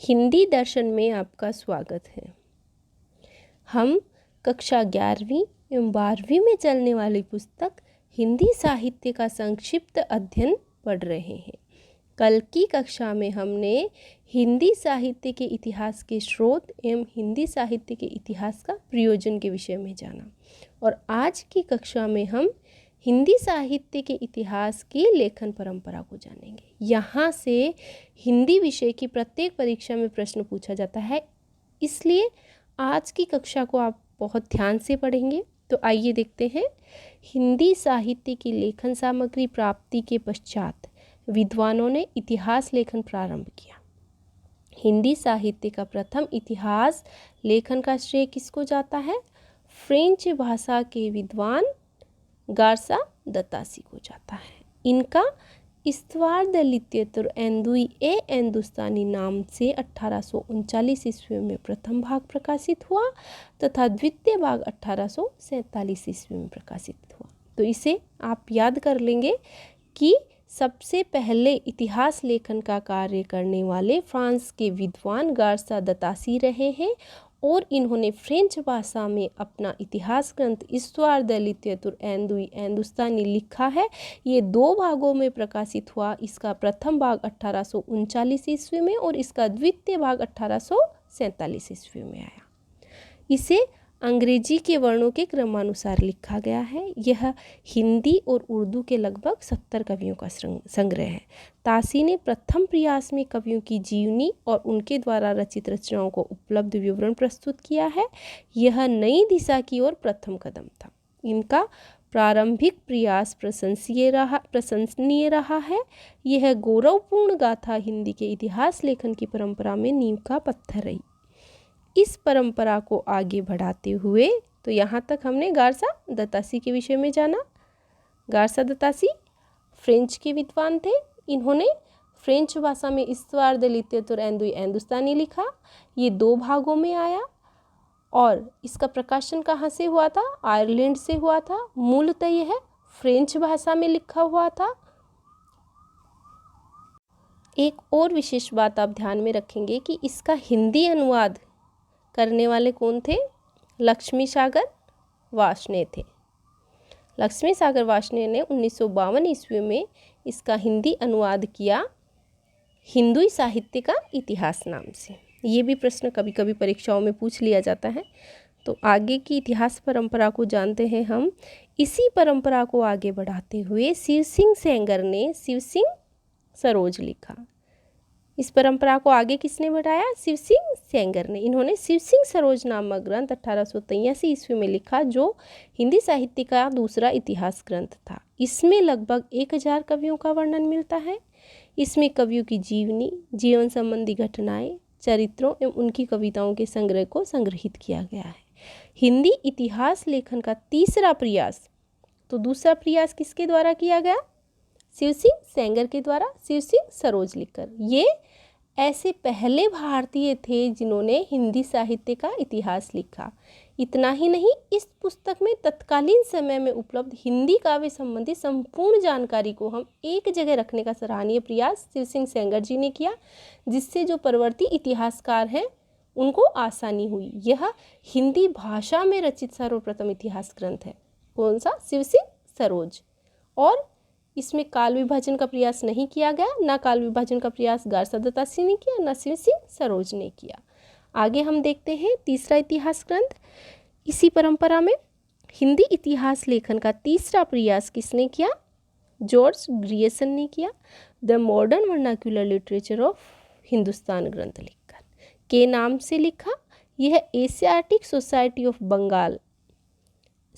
हिंदी दर्शन में आपका स्वागत है। हम कक्षा 11वीं एवं 12वीं में चलने वाली पुस्तक हिंदी साहित्य का संक्षिप्त अध्ययन पढ़ रहे हैं। कल की कक्षा में हमने हिंदी साहित्य के इतिहास के स्रोत एवं हिंदी साहित्य के इतिहास का प्रयोजन के विषय में जाना और आज की कक्षा में हम हिंदी साहित्य के इतिहास की लेखन परंपरा को जानेंगे। यहाँ से हिंदी विषय की प्रत्येक परीक्षा में प्रश्न पूछा जाता है, इसलिए आज की कक्षा को आप बहुत ध्यान से पढ़ेंगे। तो आइए देखते हैं। हिंदी साहित्य की लेखन सामग्री प्राप्ति के पश्चात विद्वानों ने इतिहास लेखन प्रारंभ किया। हिंदी साहित्य का प्रथम इतिहास लेखन का श्रेय किसको जाता है? फ्रेंच भाषा के विद्वान गार्सा दतासी को जाता है। इनका इस्तवार द लिटरेचर एंदुई ए हिंदुस्तानी नाम से 1839 ईस्वी में प्रथम भाग प्रकाशित हुआ तथा द्वितीय भाग 1847 ईस्वी में प्रकाशित हुआ। तो इसे आप याद कर लेंगे कि सबसे पहले इतिहास लेखन का कार्य करने वाले फ्रांस के विद्वान गार्सा दतासी रहे हैं और इन्होंने फ्रेंच भाषा में अपना इतिहास ग्रंथ इस्तवार द लिटरेचर एंदुई हिंदुस्तानी लिखा है। ये 2 भागों में प्रकाशित हुआ। इसका प्रथम भाग 1839 ईस्वी में और इसका द्वितीय भाग 1847 ईस्वी में आया। इसे अंग्रेजी के वर्णों के क्रमानुसार लिखा गया है। यह हिंदी और उर्दू के लगभग 70 कवियों का संग्रह है। तासी ने प्रथम प्रयास में कवियों की जीवनी और उनके द्वारा रचित रचनाओं को उपलब्ध विवरण प्रस्तुत किया है। यह नई दिशा की ओर प्रथम कदम था। इनका प्रारंभिक प्रयास प्रशंसनीय रहा है। यह गौरवपूर्ण गाथा हिंदी के इतिहास लेखन की परंपरा में नींव का पत्थर रही। इस परंपरा को आगे बढ़ाते हुए तो यहाँ तक हमने गार्सा दतासी के विषय में जाना। गार्सा दतासी फ्रेंच के विद्वान थे। इन्होंने फ्रेंच भाषा में इस्तवार द लिटरेचर एंदुई हिंदुस्तानी लिखा। ये 2 भागों में आया और इसका प्रकाशन कहाँ से हुआ था? आयरलैंड से हुआ था। मूलतः यह फ्रेंच भाषा में लिखा हुआ था। एक और विशेष बात आप ध्यान में रखेंगे कि इसका हिंदी अनुवाद करने वाले कौन थे? लक्ष्मी सागर वार्ष्णेय थे। लक्ष्मी सागर वार्ष्णेय ने 1952 ईस्वी में इसका हिंदी अनुवाद किया हिंदू साहित्य का इतिहास नाम से। ये भी प्रश्न कभी कभी परीक्षाओं में पूछ लिया जाता है। तो आगे की इतिहास परंपरा को जानते हैं हम। इसी परंपरा को आगे बढ़ाते हुए शिव सिंह सेंगर ने शिव सिंह सरोज लिखा। इस परंपरा को आगे किसने बढ़ाया? शिव सिंह सेंगर ने। इन्होंने शिव सिंह सरोज नामक ग्रंथ 1883 ईस्वी में लिखा, जो हिंदी साहित्य का दूसरा इतिहास ग्रंथ था। इसमें लगभग 1000 कवियों का वर्णन मिलता है। इसमें कवियों की जीवनी, जीवन संबंधी घटनाएं, चरित्रों एवं उनकी कविताओं के संग्रह को संग्रहित किया गया है। हिंदी इतिहास लेखन का तीसरा प्रयास, तो दूसरा प्रयास किसके द्वारा किया गया? शिव सिंह सेंगर के द्वारा, शिव सिंह सरोज लिखकर। ये ऐसे पहले भारतीय थे जिन्होंने हिंदी साहित्य का इतिहास लिखा। इतना ही नहीं, इस पुस्तक में तत्कालीन समय में उपलब्ध हिंदी काव्य संबंधी संपूर्ण जानकारी को हम एक जगह रखने का सराहनीय प्रयास शिव सिंह सेंगर जी ने किया, जिससे जो परवर्ती इतिहासकार हैं उनको आसानी हुई। यह हिंदी भाषा में रचित सर्वप्रथम इतिहास ग्रंथ है। कौन सा? शिव सिंह सरोज। और इसमें काल विभाजन का प्रयास नहीं किया गया। ना काल विभाजन का प्रयास गार्सा दतासी ने किया, ना शिव सिंह सरोज ने किया। आगे हम देखते हैं तीसरा इतिहास ग्रंथ। इसी परंपरा में हिंदी इतिहास लेखन का तीसरा प्रयास किसने किया? जॉर्ज ग्रियर्सन ने किया। The modern vernacular literature of Hindustan ग्रंथ लिखकर के नाम से लिखा। यह एशियाटिक सोसाइटी ऑफ बंगाल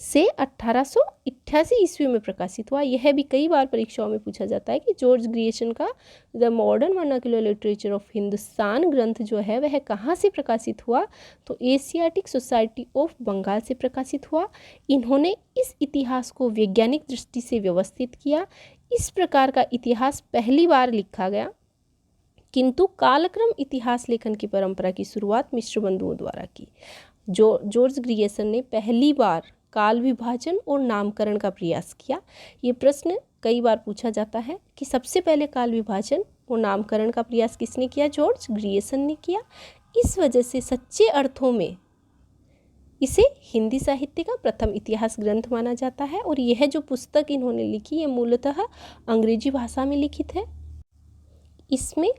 से 1888 ईस्वी में प्रकाशित हुआ। यह भी कई बार परीक्षाओं में पूछा जाता है कि जॉर्ज ग्रियर्सन का the modern vernacular literature of Hindustan ग्रंथ जो है वह कहाँ से प्रकाशित हुआ? तो एशियाटिक सोसाइटी ऑफ बंगाल से प्रकाशित हुआ। इन्होंने इस इतिहास को वैज्ञानिक दृष्टि से व्यवस्थित किया। इस प्रकार का इतिहास पहली बार लिखा गया, किंतु कालक्रम इतिहास लेखन की परंपरा की शुरुआत मिश्र बंधुओं द्वारा की। जॉर्ज ग्रियर्सन ने पहली बार काल विभाजन और नामकरण का प्रयास किया। ये प्रश्न कई बार पूछा जाता है कि सबसे पहले काल विभाजन और नामकरण का प्रयास किसने किया? जॉर्ज ग्रियर्सन ने किया। इस वजह से सच्चे अर्थों में इसे हिंदी साहित्य का प्रथम इतिहास ग्रंथ माना जाता है। और यह जो पुस्तक इन्होंने लिखी है मूलतः अंग्रेजी भाषा में लिखित है। इसमें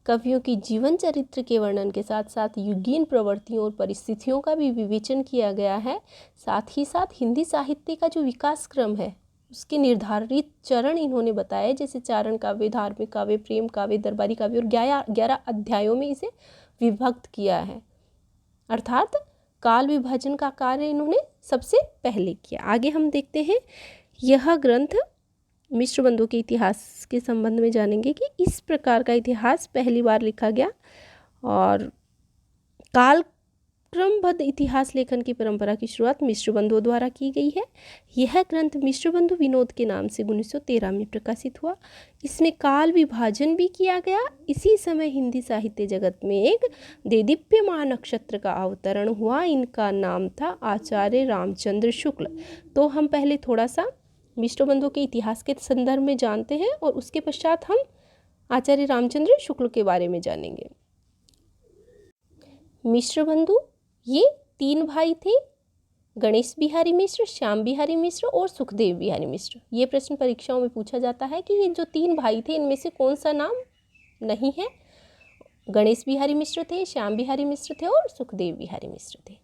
कवियों की जीवन चरित्र के वर्णन के साथ साथ युगीन प्रवृत्तियों और परिस्थितियों का भी विवेचन किया गया है। साथ ही साथ हिंदी साहित्य का जो विकास क्रम है उसके निर्धारित चरण इन्होंने बताए, जैसे चारण काव्य, धार्मिक काव्य, प्रेम काव्य, दरबारी काव्य, और 11 अध्यायों में इसे विभक्त किया है। अर्थात काल विभाजन का कार्य इन्होंने सबसे पहले किया। आगे हम देखते हैं, यह ग्रंथ मिश्र बंधुओं के इतिहास के संबंध में जानेंगे कि इस प्रकार का इतिहास पहली बार लिखा गया। और कालक्रमबद्ध इतिहास लेखन की परंपरा की शुरुआत मिश्र बंधुओं द्वारा की गई है। यह ग्रंथ मिश्र बंधु विनोद के नाम से 1913 में प्रकाशित हुआ। इसमें काल विभाजन भी किया गया। इसी समय हिंदी साहित्य जगत में एक देदीप्यमान नक्षत्र का अवतरण हुआ। इनका नाम था आचार्य रामचंद्र शुक्ल। तो हम पहले थोड़ा सा मिश्र बंधुओं के इतिहास के संदर्भ में जानते हैं और उसके पश्चात हम आचार्य रामचंद्र शुक्ल के बारे में जानेंगे। मिश्र बंधु ये 3 भाई थे, गणेश बिहारी मिश्र, श्याम बिहारी मिश्र और सुखदेव बिहारी मिश्र। ये प्रश्न परीक्षाओं में पूछा जाता है कि ये जो 3 भाई थे इनमें से कौन सा नाम नहीं है। गणेश बिहारी मिश्र थे, श्याम बिहारी मिश्र थे और सुखदेव बिहारी मिश्र थे।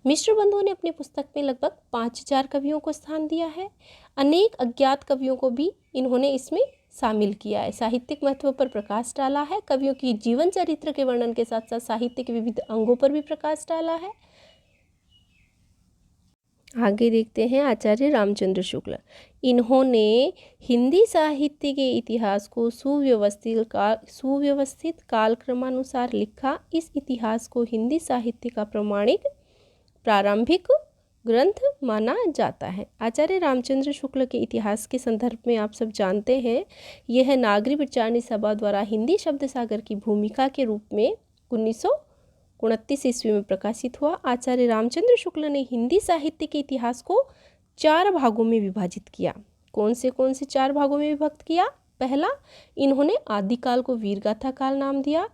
मिश्र बंधुओं ने अपनी पुस्तक में लगभग 5,000 कवियों को स्थान दिया है। अनेक अज्ञात कवियों को भी इन्होंने इसमें शामिल किया है। साहित्यिक महत्व पर प्रकाश डाला है। कवियों की जीवन चरित्र के वर्णन के साथ साथ साहित्य के विविध अंगों पर भी प्रकाश डाला है। आगे देखते हैं आचार्य रामचंद्र शुक्ल। इन्होंने हिंदी साहित्य के इतिहास को सुव्यवस्थित कालक्रमानुसार लिखा। इस इतिहास को हिंदी साहित्य का प्रमाणिक प्रारंभिक ग्रंथ माना जाता है। आचार्य रामचंद्र शुक्ल के इतिहास के संदर्भ में आप सब जानते हैं, यह नागरी विचारणी सभा द्वारा हिंदी शब्द सागर की भूमिका के रूप में 1929 ईस्वी में प्रकाशित हुआ। आचार्य रामचंद्र शुक्ल ने हिंदी साहित्य के इतिहास को 4 भागों में विभाजित किया। कौन से 4 भागों में विभक्त किया? पहला, इन्होंने आदिकाल को वीरगाथा काल नाम दिया,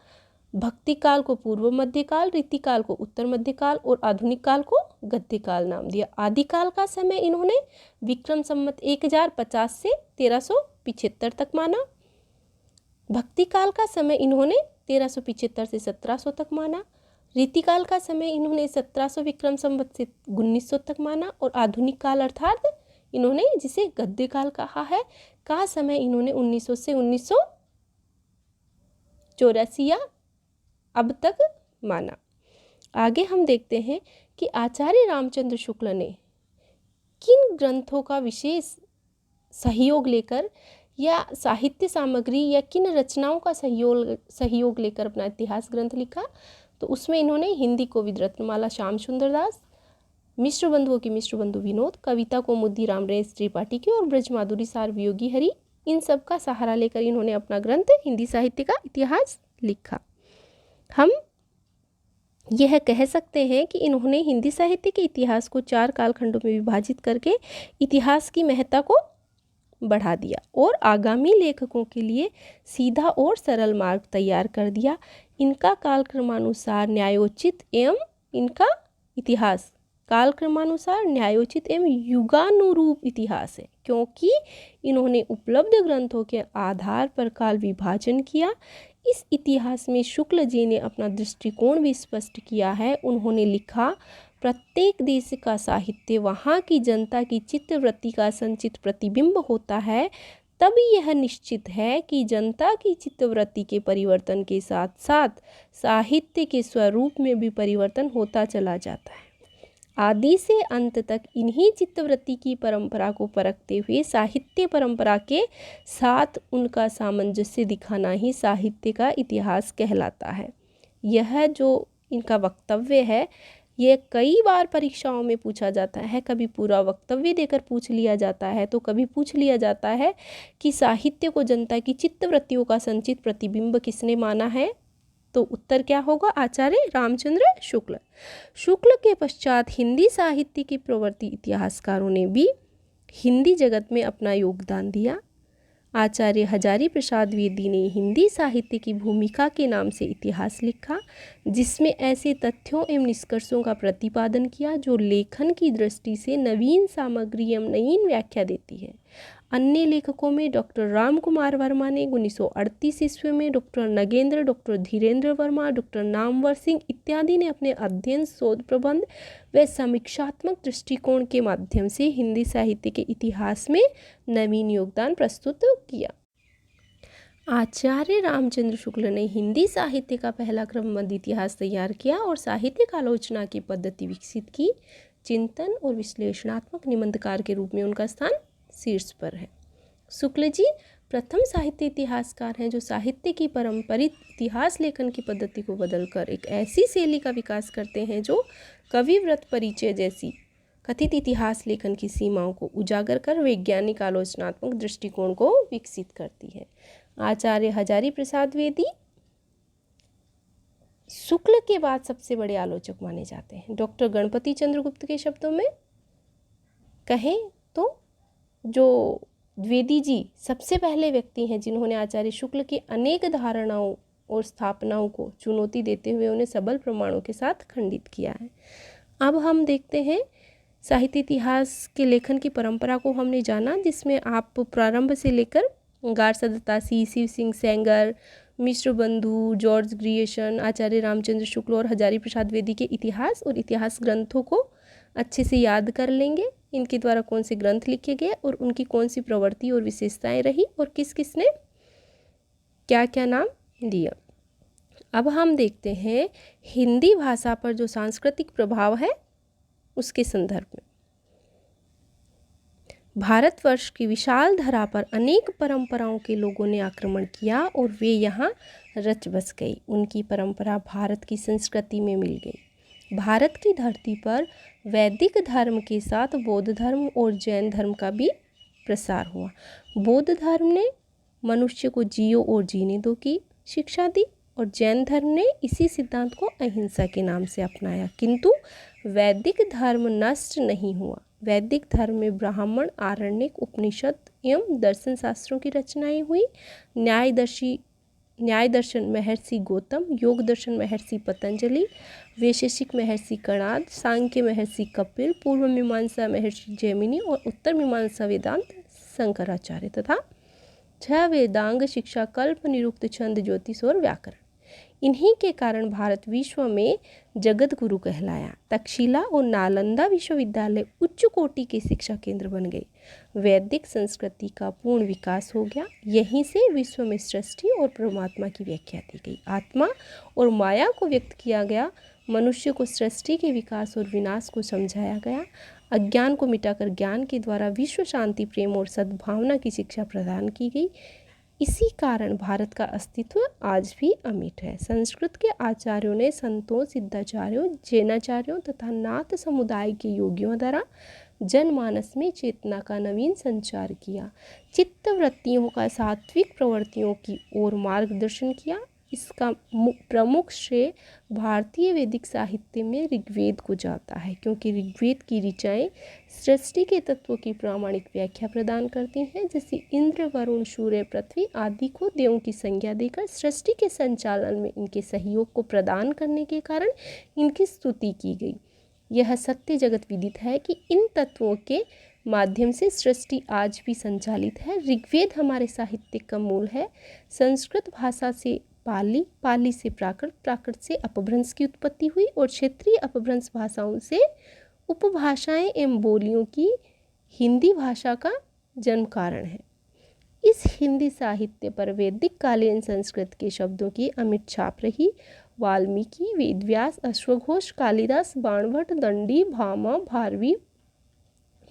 भक्ति काल को पूर्व मध्यकाल, रीतिकाल को उत्तर मध्यकाल और आधुनिक काल को गद्यकाल नाम दिया। आदिकाल का समय इन्होंने विक्रम संवत 1050 से 1375 तक माना। भक्ति काल का समय इन्होंने 1375 से 1700 तक माना। रीतिकाल का समय इन्होंने 1700 विक्रम संवत से 1900 तक माना। और आधुनिक काल अर्थात इन्होंने जिसे गद्यकाल कहा है का समय इन्होंने 1900 से 1984 या अब तक माना। आगे हम देखते हैं कि आचार्य रामचंद्र शुक्ल ने किन ग्रंथों का विशेष सहयोग लेकर या साहित्य सामग्री या किन रचनाओं का सहयोग लेकर अपना इतिहास ग्रंथ लिखा। तो उसमें इन्होंने हिंदी को रत्नमाला श्याम सुंदर दास, मिश्र बंधुओं की मिश्र बंधु विनोद, कविता कौमुदी रामनरेश त्रिपाठी की और ब्रज माधुरी सार वियोगी हरि, इन सब का सहारा लेकर इन्होंने अपना ग्रंथ हिंदी साहित्य का इतिहास लिखा। हम यह कह सकते हैं कि इन्होंने हिंदी साहित्य के इतिहास को 4 कालखंडों में विभाजित करके इतिहास की महत्ता को बढ़ा दिया और आगामी लेखकों के लिए सीधा और सरल मार्ग तैयार कर दिया। इनका कालक्रमानुसार न्यायोचित एवं इनका इतिहास कालक्रमानुसार न्यायोचित एवं युगानुरूप इतिहास है, क्योंकि इन्होंने उपलब्ध ग्रंथों के आधार पर काल विभाजन किया। इस इतिहास में शुक्ल जी ने अपना दृष्टिकोण भी स्पष्ट किया है। उन्होंने लिखा, प्रत्येक देश का साहित्य वहाँ की जनता की चित्तवृत्ति का संचित प्रतिबिंब होता है। तभी यह निश्चित है कि जनता की चित्तवृत्ति के परिवर्तन के साथ साथ साहित्य के स्वरूप में भी परिवर्तन होता चला जाता है। आदि से अंत तक इन्हीं चित्तवृत्ति की परंपरा को परखते हुए साहित्य परंपरा के साथ उनका सामंजस्य दिखाना ही साहित्य का इतिहास कहलाता है। यह जो इनका वक्तव्य है यह कई बार परीक्षाओं में पूछा जाता है। कभी पूरा वक्तव्य देकर पूछ लिया जाता है तो कभी पूछ लिया जाता है कि साहित्य को जनता की चित्तवृत्तियों का संचित प्रतिबिंब किसने माना है। तो उत्तर क्या होगा? आचार्य रामचंद्र शुक्ल। शुक्ल के पश्चात हिंदी साहित्य के प्रवर्ती इतिहासकारों ने भी हिंदी जगत में अपना योगदान दिया। आचार्य हजारी प्रसाद द्विवेदी ने हिंदी साहित्य की भूमिका के नाम से इतिहास लिखा, जिसमें ऐसे तथ्यों एवं निष्कर्षों का प्रतिपादन किया जो लेखन की दृष्टि से नवीन सामग्री एवं नवीन व्याख्या देती है। अन्य लेखकों में डॉक्टर राम कुमार वर्मा ने 1938 ईस्वी में, doctor Nagendra, doctor Dhirendra Verma, doctor Namvar Singh इत्यादि ने अपने अध्ययन, शोध प्रबंध व समीक्षात्मक दृष्टिकोण के माध्यम से हिंदी साहित्य के इतिहास में नवीन योगदान प्रस्तुत किया। आचार्य रामचंद्र शुक्ल ने हिंदी साहित्य का पहला क्रमबद्ध इतिहास तैयार किया और साहित्यिक आलोचना की पद्धति विकसित की। चिंतन और विश्लेषणात्मक निबंधकार के रूप में उनका स्थान शीर्ष पर है। शुक्ल जी प्रथम साहित्य इतिहासकार हैं जो साहित्य की पारंपरिक इतिहास लेखन की पद्धति को बदलकर एक ऐसी शैली का विकास करते हैं जो कविव्रत परिचय जैसी कथित इतिहास लेखन की सीमाओं को उजागर कर वैज्ञानिक आलोचनात्मक दृष्टिकोण को विकसित करती है। आचार्य हजारी प्रसाद द्विवेदी शुक्ल के बाद सबसे बड़े आलोचक माने जाते हैं। डॉक्टर गणपति चंद्र गुप्त के शब्दों में कहें तो जो द्विवेदी जी सबसे पहले व्यक्ति हैं जिन्होंने आचार्य शुक्ल की अनेक धारणाओं और स्थापनाओं को चुनौती देते हुए उन्हें सबल प्रमाणों के साथ खंडित किया है। अब हम देखते हैं साहित्य इतिहास के लेखन की परंपरा को हमने जाना, जिसमें आप प्रारंभ से लेकर गारसा दत्तासी, शिव सिंह सेंगर, मिश्र बंधु, जॉर्ज ग्रियर्सन, आचार्य रामचंद्र शुक्ल और हजारी प्रसाद द्विवेदी के इतिहास और इतिहास ग्रंथों को अच्छे से याद कर लेंगे। इनके द्वारा कौन से ग्रंथ लिखे गए और उनकी कौन सी प्रवृत्ति और विशेषताएं रही और किस किस ने क्या क्या नाम दिया। अब हम देखते हैं हिंदी भाषा पर जो सांस्कृतिक प्रभाव है उसके संदर्भ में। भारतवर्ष की विशाल धरा पर अनेक परंपराओं के लोगों ने आक्रमण किया और वे यहाँ रच बस गई। उनकी परंपरा भारत की संस्कृति में मिल गई। भारत की धरती पर वैदिक धर्म के साथ बौद्ध धर्म और जैन धर्म का भी प्रसार हुआ। बौद्ध धर्म ने मनुष्य को जियो और जीने दो की शिक्षा दी और जैन धर्म ने इसी सिद्धांत को अहिंसा के नाम से अपनाया। किंतु वैदिक धर्म नष्ट नहीं हुआ। वैदिक धर्म में ब्राह्मण, आरण्यक, उपनिषद एवं दर्शन शास्त्रों की रचनाएं हुई। न्याय दर्शन महर्षि गौतम, योग दर्शन महर्षि पतंजलि, वैशेषिक महर्षि कणाद, सांख्य महर्षि कपिल, पूर्व मीमांसा महर्षि जैमिनी और उत्तर मीमांसा वेदांत शंकराचार्य तथा 6 वेदांग शिक्षा कल्प, निरुक्त, छंद, ज्योतिष और व्याकरण। इन्हीं के कारण भारत विश्व में जगत गुरु कहलाया। तक्षशिला और नालंदा विश्वविद्यालय उच्च कोटि के शिक्षा केंद्र बन गए। वैदिक संस्कृति का पूर्ण विकास हो गया। यहीं से विश्व में सृष्टि और परमात्मा की व्याख्या दी गई। आत्मा और माया को व्यक्त किया गया। मनुष्य को सृष्टि के विकास और विनाश को समझाया गया। अज्ञान को मिटाकर ज्ञान के द्वारा विश्व शांति, प्रेम और सद्भावना की शिक्षा प्रदान की गई। इसी कारण भारत का अस्तित्व आज भी अमिट है। संस्कृत के आचार्यों ने संतों, सिद्धाचार्यों, जैनाचार्यों तथा नाथ समुदाय के योगियों द्वारा जनमानस में चेतना का नवीन संचार किया। चित्त वृत्तियों का सात्विक प्रवृत्तियों की ओर मार्गदर्शन किया। इसका प्रमुख श्रेय भारतीय वैदिक साहित्य में ऋग्वेद को जाता है, क्योंकि ऋग्वेद की ऋचाएँ सृष्टि के तत्वों की प्रामाणिक व्याख्या प्रदान करती हैं। जैसे इंद्र, वरुण, सूर्य, पृथ्वी आदि को देवों की संज्ञा देकर सृष्टि के संचालन में इनके सहयोग को प्रदान करने के कारण इनकी स्तुति की गई। यह सत्य जगत विदित है कि इन तत्वों के माध्यम से सृष्टि आज भी संचालित है। ऋग्वेद हमारे साहित्य का मूल है। संस्कृत भाषा से पाली, पाली से प्राकृत, प्राकृत से अपभ्रंश की उत्पत्ति हुई और क्षेत्रीय अपभ्रंश भाषाओं से उपभाषाएं एवं बोलियों की हिंदी भाषा का जन्म कारण है। इस हिंदी साहित्य पर वैदिक कालीन संस्कृत के शब्दों की अमिट छाप रही। वाल्मीकि, वेदव्यास, अश्वघोष, कालिदास, बाणभट्ट, दंडी, भामा, भारवी,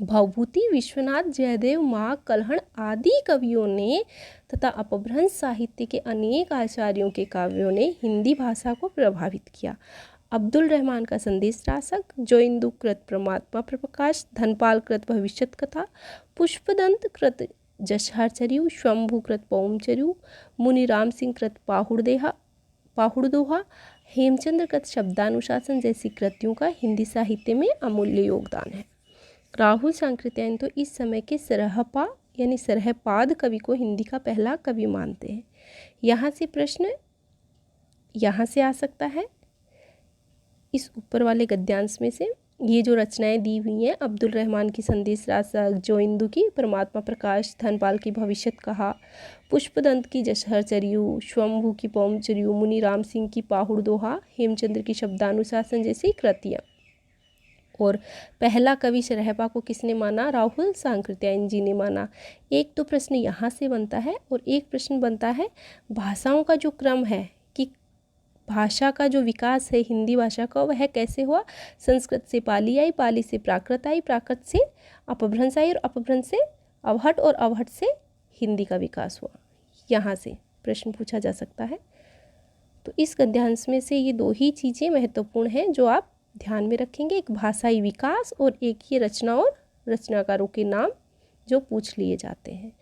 भवभूति, विश्वनाथ, जयदेव, माँ, कल्हण आदि कवियों ने तथा अपभ्रंश साहित्य के अनेक आचार्यों के काव्यों ने हिंदी भाषा को प्रभावित किया। अब्दुल रहमान का संदेश रासक, जोइंदू कृत परमात्मा प्रकाश, धनपाल कृत भविष्यत कथा, पुष्पदंत कृत जशहरचर्यु, शंभु कृत पौमचर्यु, मुनि राम सिंह कृत पाहुड़दोहा, हेमचंद्र कृत शब्दानुशासन जैसी कृतियों का हिंदी साहित्य में अमूल्य योगदान है। राहुल सांकृत्यायन तो इस समय के सरहपा यानी सरहपाद कवि को हिंदी का पहला कवि मानते हैं। यहाँ से प्रश्न यहाँ से आ सकता है, इस ऊपर वाले गद्यांश में से। ये जो रचनाएं दी हुई हैं, अब्दुल रहमान की संदेश रासक, जोइंदू की परमात्मा प्रकाश, धनपाल की भविष्यत कहा, पुष्पदंत की जशहर चरियू, शंभू की पौम चरियू, मुनि राम सिंह की पाहुड़ दोहा, हेमचंद्र की शब्दानुशासन जैसी कृतियाँ। और पहला कवि सरहपा को किसने माना? राहुल सांकृत्यायन जी ने माना। एक तो प्रश्न यहाँ से बनता है और एक प्रश्न बनता है भाषाओं का जो क्रम है कि भाषा का जो विकास है हिंदी भाषा का, वह कैसे हुआ? संस्कृत से पाली आई, पाली से प्राकृत आई, प्राकृत से अपभ्रंश आई और अपभ्रंश से अवहट और अवहट से हिंदी का विकास हुआ। यहाँ से प्रश्न पूछा जा सकता है। तो इस गद्यांश में से ये दो ही चीज़ें महत्वपूर्ण हैं जो आप ध्यान में रखेंगे, एक भाषाई विकास और एक ये रचना और रचनाकारों के नाम जो पूछ लिए जाते हैं।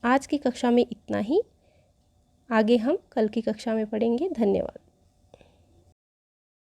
आज की कक्षा में इतना ही, आगे हम कल की कक्षा में पढ़ेंगे। धन्यवाद।